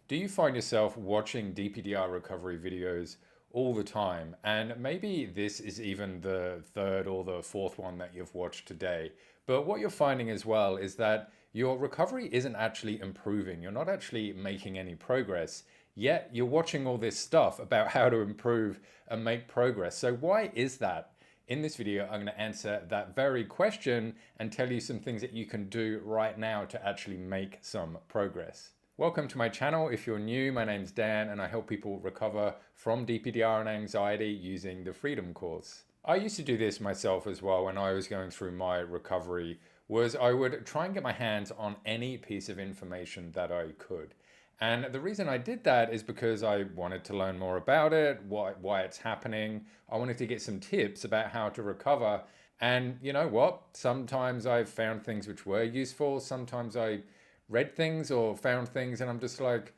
Do you find yourself watching DPDR recovery videos all the time? And maybe this is even the third or the fourth one that you've watched today. But what you're finding as well is that your recovery isn't actually improving. You're not actually making any progress. Yet you're watching all this stuff about how to improve and make progress. So why is that? In this video, I'm going to answer that very question and tell you some things that you can do right now to actually make some progress. Welcome to my channel. If you're new, my name's Dan and I help people recover from DPDR and anxiety using the Freedom course. I used to do this myself as well when I was going through my recovery, was I would try and get my hands on any piece of information that I could. And the reason I did that is because I wanted to learn more about it, why it's happening. I wanted to get some tips about how to recover. And you know what? Sometimes I've found things which were useful. Sometimes I read things or found things and I'm just like,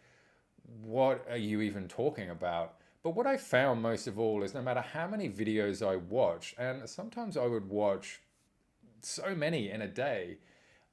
what are you even talking about? But what I found most of all is no matter how many videos I watched, and sometimes I would watch so many in a day,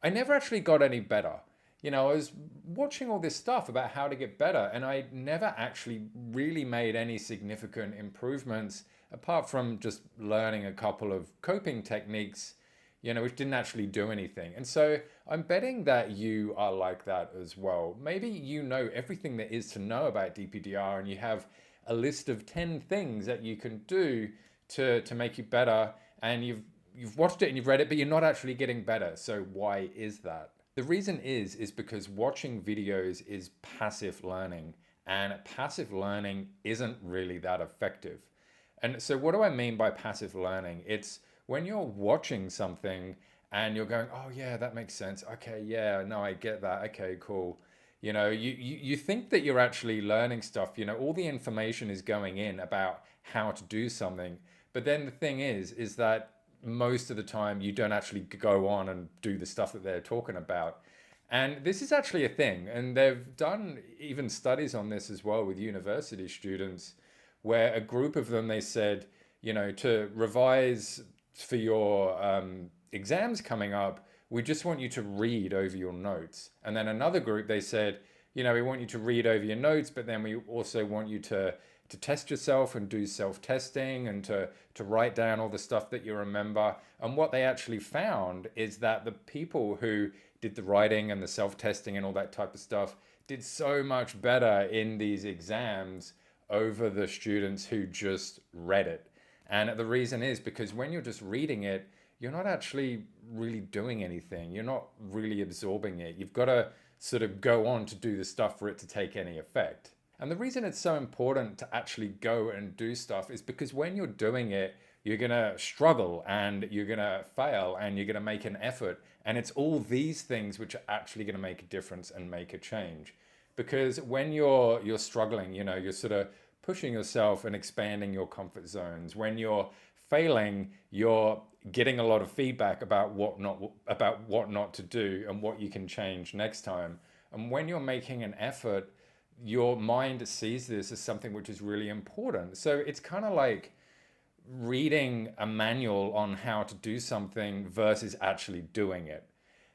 I never actually got any better. I was watching all this stuff about how to get better, and I never actually really made any significant improvements apart from just learning a couple of coping techniques, which didn't actually do anything. And so I'm betting that you are like that as well. Maybe you know everything there is to know about DPDR, and you have a list of 10 things that you can do to make you better, and you've watched it and you've read it, but you're not actually getting better. So why is that? The reason is because watching videos is passive learning, and passive learning isn't really that effective. And so what do I mean by passive learning? It's when you're watching something and you're going, oh yeah, that makes sense. Okay, yeah, no, I get that. Okay, cool. You think that you're actually learning stuff, all the information is going in about how to do something. But then the thing is that most of the time you don't actually go on and do the stuff that they're talking about. And this is actually a thing. And they've done even studies on this as well with university students, where a group of them, they said, to revise for your exams coming up, we just want you to read over your notes. And then another group, they said, we want you to read over your notes, but then we also want you to test yourself and do self-testing and to write down all the stuff that you remember. And what they actually found is that the people who did the writing and the self-testing and all that type of stuff did so much better in these exams over the students who just read it. And the reason is because when you're just reading it, you're not actually really doing anything. You're not really absorbing it. You've got to sort of go on to do the stuff for it to take any effect. And the reason it's so important to actually go and do stuff is because when you're doing it, you're going to struggle and you're going to fail and you're going to make an effort. And it's all these things which are actually going to make a difference and make a change. Because when you're struggling, you're sort of pushing yourself and expanding your comfort zones. When you're failing, you're getting a lot of feedback about what not to do and what you can change next time. And when you're making an effort, your mind sees this as something which is really important. So it's kind of like reading a manual on how to do something versus actually doing it.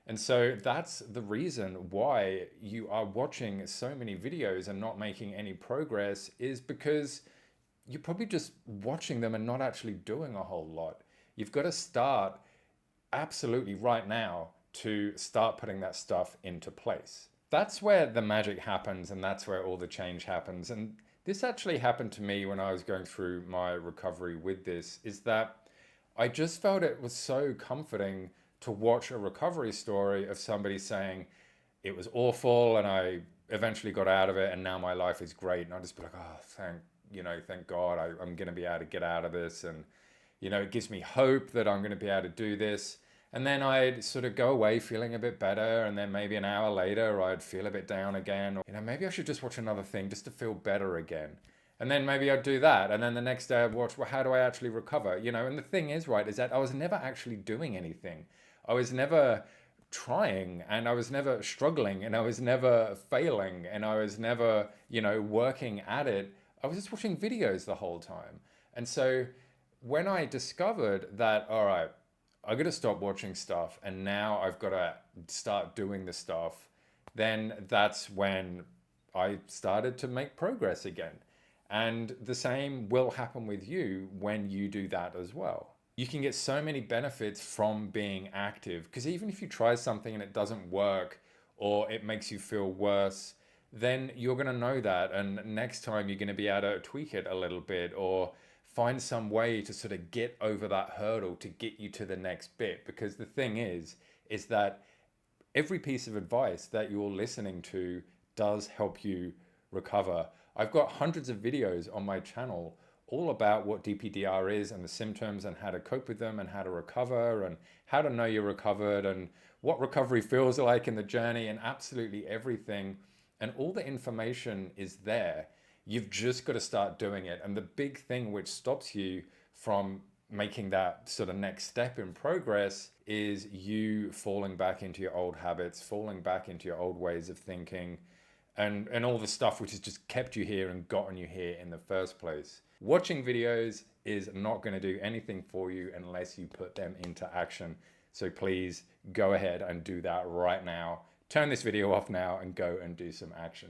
And so that's the reason why you are watching so many videos and not making any progress, is because you're probably just watching them and not actually doing a whole lot. You've got to start absolutely right now to start putting that stuff into place. That's where the magic happens, and that's where all the change happens. And this actually happened to me when I was going through my recovery with this, is that I just felt it was so comforting to watch a recovery story of somebody saying it was awful and I eventually got out of it and now my life is great. And I just be like, oh, thank God I'm going to be able to get out of this. And, it gives me hope that I'm going to be able to do this. And then I'd sort of go away feeling a bit better. And then maybe an hour later, I'd feel a bit down again. Or, maybe I should just watch another thing just to feel better again. And then maybe I'd do that. And then the next day I'd watch, well, how do I actually recover? And the thing is, right, is that I was never actually doing anything. I was never trying, and I was never struggling, and I was never failing, and I was never, working at it. I was just watching videos the whole time. And so when I discovered that, all right, I got to stop watching stuff and now I've got to start doing the stuff, then that's when I started to make progress again. And the same will happen with you when you do that as well. You can get so many benefits from being active, because even if you try something and it doesn't work or it makes you feel worse, then you're going to know that. And next time you're going to be able to tweak it a little bit or find some way to sort of get over that hurdle to get you to the next bit. Because the thing is that every piece of advice that you're listening to does help you recover. I've got hundreds of videos on my channel all about what DPDR is and the symptoms and how to cope with them and how to recover and how to know you're recovered and what recovery feels like in the journey and absolutely everything. And all the information is there. You've just got to start doing it. And the big thing which stops you from making that sort of next step in progress is you falling back into your old habits, falling back into your old ways of thinking, and all the stuff which has just kept you here and gotten you here in the first place. Watching videos is not going to do anything for you unless you put them into action. So please go ahead and do that right now. Turn this video off now and go and do some action.